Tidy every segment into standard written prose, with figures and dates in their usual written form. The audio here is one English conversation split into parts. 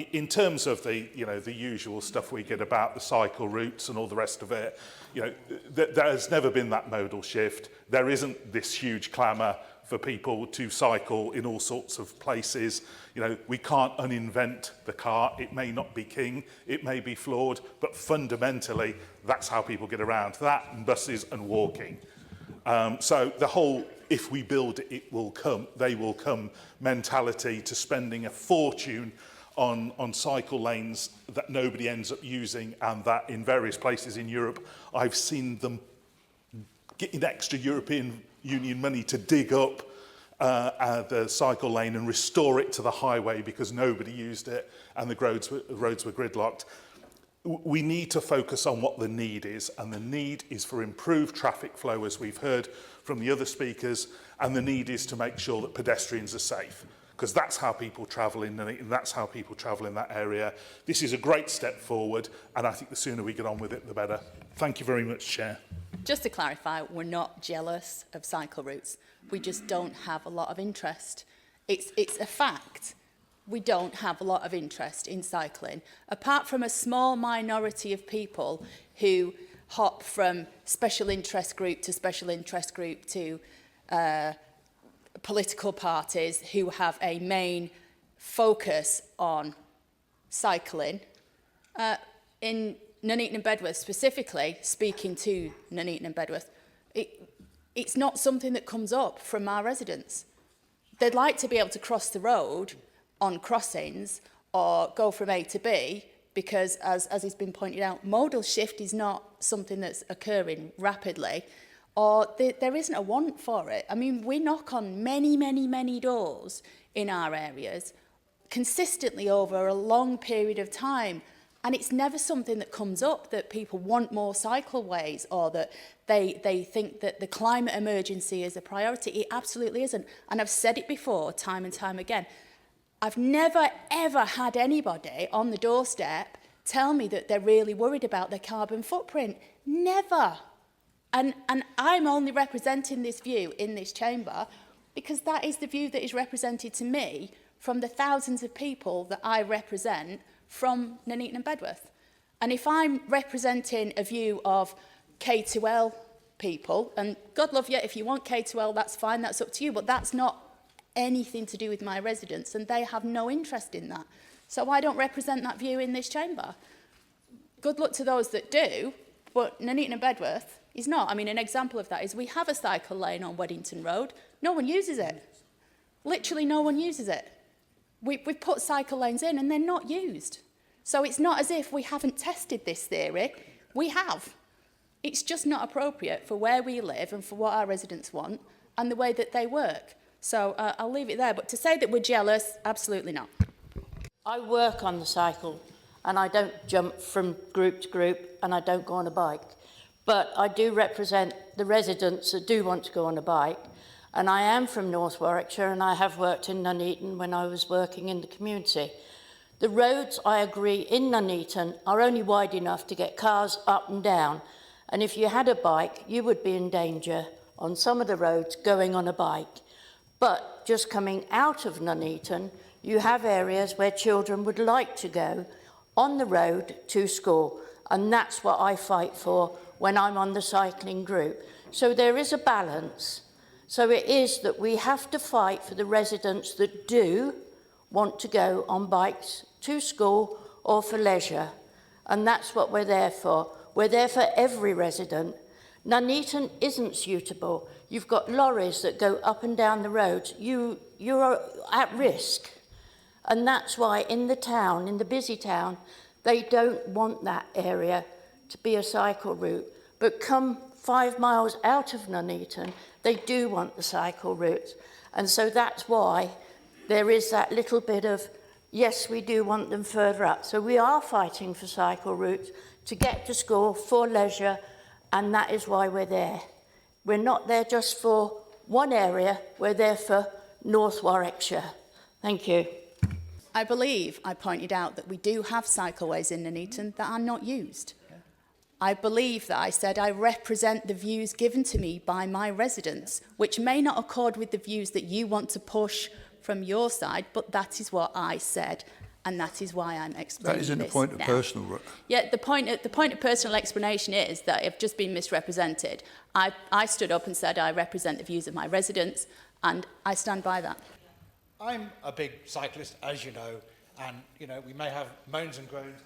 In terms of the usual stuff we get about the cycle routes and all the rest of it, there has never been that modal shift. There isn't this huge clamour for people to cycle in all sorts of places. We can't uninvent the car. It may not be king, it may be flawed, but fundamentally, that's how people get around. That and buses and walking. So the whole, if we build it, it will come, they will come mentality to spending a fortune on cycle lanes that nobody ends up using, and that in various places in Europe, I've seen them getting extra European Union money to dig up the cycle lane and restore it to the highway because nobody used it and the roads were gridlocked. We need to focus on what the need is, and the need is for improved traffic flow, as we've heard from the other speakers, and the need is to make sure that pedestrians are safe, because that's how people travel in Nuneaton, that's how people travel in that area. This is a great step forward, and I think the sooner we get on with it, the better. Thank you very much, Chair. Just to clarify, we're not jealous of cycle routes. We just don't have a lot of interest. It's a fact. We don't have a lot of interest in cycling, apart from a small minority of people who hop from special interest group to special interest group to political parties who have a main focus on cycling. In Nuneaton and Bedworth specifically, speaking to Nuneaton and Bedworth, it's not something that comes up from our residents. They'd like to be able to cross the road on crossings or go from A to B because, as has been pointed out, modal shift is not something that's occurring rapidly, or there isn't a want for it. I mean, we knock on many doors in our areas consistently over a long period of time, and it's never something that comes up that people want more cycleways or that they think that the climate emergency is a priority. It absolutely isn't. And I've said it before, time and time again. I've never, ever had anybody on the doorstep tell me that they're really worried about their carbon footprint. Never. And I'm only representing this view in this chamber because that is the view that is represented to me from the thousands of people that I represent from Nuneaton and Bedworth. And if I'm representing a view of K2L people, and God love you, if you want K2L, that's fine, that's up to you, but that's not anything to do with my residents, and they have no interest in that. So I don't represent that view in this chamber. Good luck to those that do, but Nuneaton and Bedworth is not. I mean, an example of that is we have a cycle lane on Weddington Road. No one uses it. Literally no one uses it. We've put cycle lanes in and they're not used. So it's not as if we haven't tested this theory. We have. It's just not appropriate for where we live and for what our residents want and the way that they work. So I'll leave it there. But to say that we're jealous, absolutely not. I work on the cycle and I don't jump from group to group and I don't go on a bike. But I do represent the residents that do want to go on a bike. And I am from North Warwickshire and I have worked in Nuneaton when I was working in the community. The roads, I agree, in Nuneaton are only wide enough to get cars up and down. And if you had a bike, you would be in danger on some of the roads going on a bike. But just coming out of Nuneaton, you have areas where children would like to go on the road to school. And that's what I fight for when I'm on the cycling group. So there is a balance. So it is that we have to fight for the residents that do want to go on bikes to school or for leisure. And that's what we're there for. We're there for every resident. Nuneaton isn't suitable. You've got lorries that go up and down the roads. You're at risk. And that's why in the town, in the busy town, they don't want that area to be a cycle route. But come 5 miles out of Nuneaton, they do want the cycle routes. And so that's why there is that little bit of, yes, we do want them further up. So we are fighting for cycle routes to get to school for leisure, and that is why we're there. We're not there just for one area, we're there for North Warwickshire. Thank you. I believe I pointed out that we do have cycleways in Nuneaton that are not used. I believe that I said I represent the views given to me by my residents, which may not accord with the views that you want to push from your side, but that is what I said. and that is why I'm explaining this That isn't a point of now. personal... Yeah, the point of personal explanation is that I've just been misrepresented. I stood up and said I represent the views of my residents, and I stand by that. I'm a big cyclist, as you know, and you know we may have moans and groans.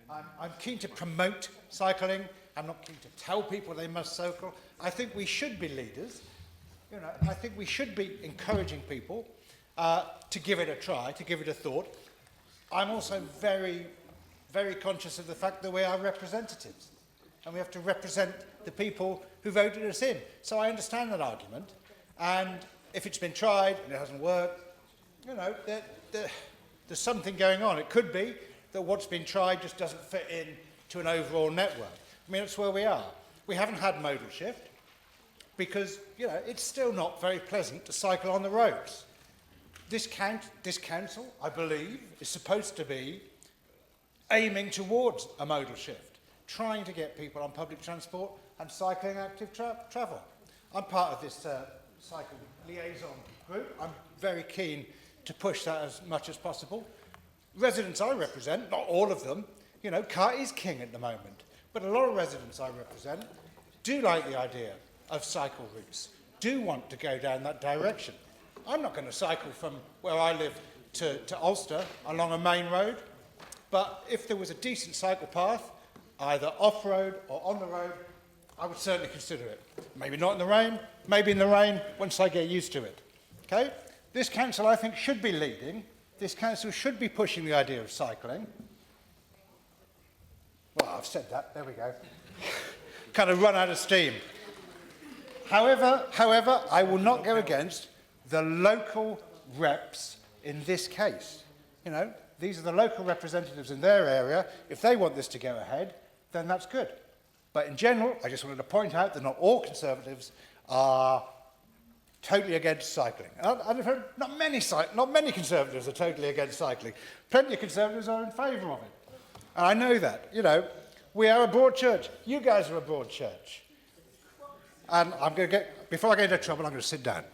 I'm keen to promote cycling. I'm not keen to tell people they must cycle. I think we should be leaders. You know, I think we should be encouraging people to give it a try, to give it a thought. I'm also very, very conscious of the fact that we are representatives, and we have to represent the people who voted us in. So I understand that argument, and if it's been tried and it hasn't worked, you know, there's something going on. It could be that what's been tried just doesn't fit in to an overall network. I mean, that's where we are. We haven't had modal shift because, you know, it's still not very pleasant to cycle on the roads. This council, I believe, is supposed to be aiming towards a modal shift, trying to get people on public transport and cycling active travel. I'm part of this cycle liaison group. I'm very keen to push that as much as possible. Residents I represent, not all of them, you know, car is king at the moment, but a lot of residents I represent do like the idea of cycle routes, do want to go down that direction. I'm not going to cycle from where I live to Ulster along a main road, but if there was a decent cycle path, either off-road or on the road, I would certainly consider it. Maybe not in the rain, maybe in the rain once I get used to it. Okay? This council, I think, should be leading. This council should be pushing the idea of cycling. Well, I've said that. There we go. Kind of run out of steam. However, I will not go against the local reps in this case. You know, these are the local representatives in their area. If they want this to go ahead, then that's good. But in general, I just wanted to point out that not all Conservatives are totally against cycling. I've heard not many Conservatives are totally against cycling. Plenty of Conservatives are in favour of it. And I know that. You know, we are a broad church. You guys are a broad church. And I'm going to before I get into trouble, I'm going to sit down.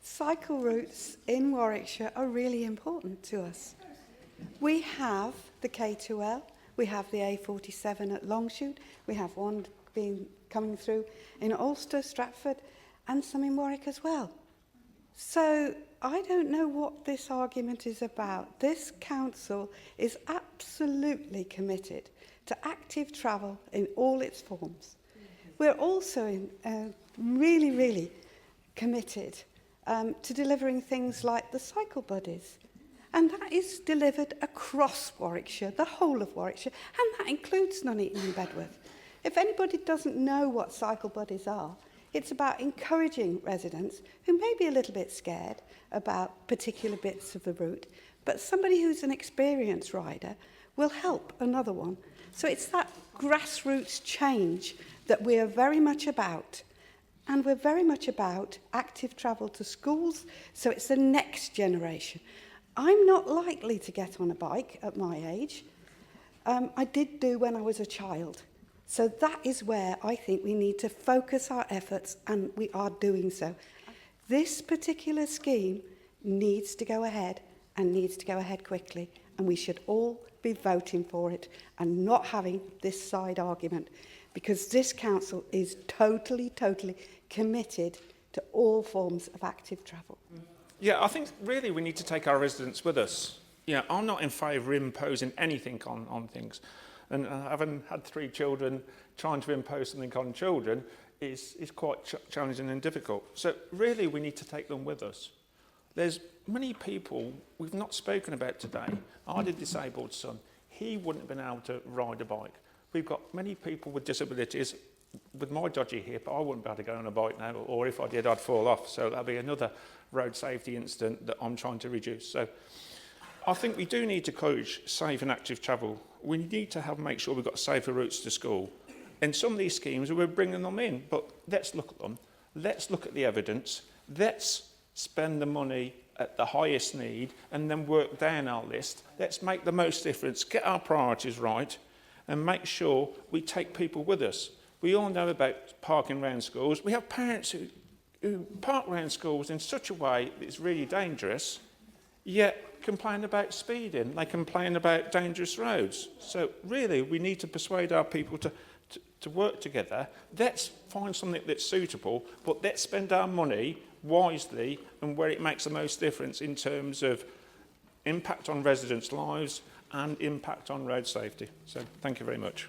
Cycle routes in Warwickshire are really important to us. We have the K2L, we have the A47 at Longshoot, we have one coming through in Ulster, Stratford, and some in Warwick as well. So I don't know what this argument is about. This council is absolutely committed to active travel in all its forms. We're also really, really committed to delivering things like the cycle buddies. And that is delivered across Warwickshire, the whole of Warwickshire, and that includes Nuneaton and Bedworth. If anybody doesn't know what cycle buddies are, it's about encouraging residents who may be a little bit scared about particular bits of the route, but somebody who's an experienced rider will help another one. So it's that grassroots change that we are very much about. And we're very much about active travel to schools, so it's the next generation. I'm not likely to get on a bike at my age. I did do when I was a child. So that is where I think we need to focus our efforts, and we are doing so. This particular scheme needs to go ahead, and needs to go ahead quickly, and we should all be voting for it and not having this side argument, because this council is totally committed to all forms of active travel. Yeah, I think really we need to take our residents with us. You know, I'm not in favour of imposing anything on things. And having had 3 children, trying to impose something on children is quite challenging and difficult. So really we need to take them with us. There's many people we've not spoken about today. I had a disabled son. He wouldn't have been able to ride a bike. We've got many people with disabilities. With my dodgy hip, I wouldn't be able to go on a bike now, or if I did, I'd fall off. So that'll be another road safety incident that I'm trying to reduce. So I think we do need to encourage safe and active travel. We need to make sure we've got safer routes to school. And some of these schemes, we're bringing them in, but let's look at them. Let's look at the evidence. Let's spend the money at the highest need and then work down our list. Let's make the most difference, get our priorities right, and make sure we take people with us. We all know about parking around schools. We have parents who park around schools in such a way that it's really dangerous. yet complain about speeding. They complain about dangerous roads. So really, we need to persuade our people to work together. Let's find something that's suitable, but let's spend our money wisely and where it makes the most difference in terms of impact on residents' lives and impact on road safety. So thank you very much.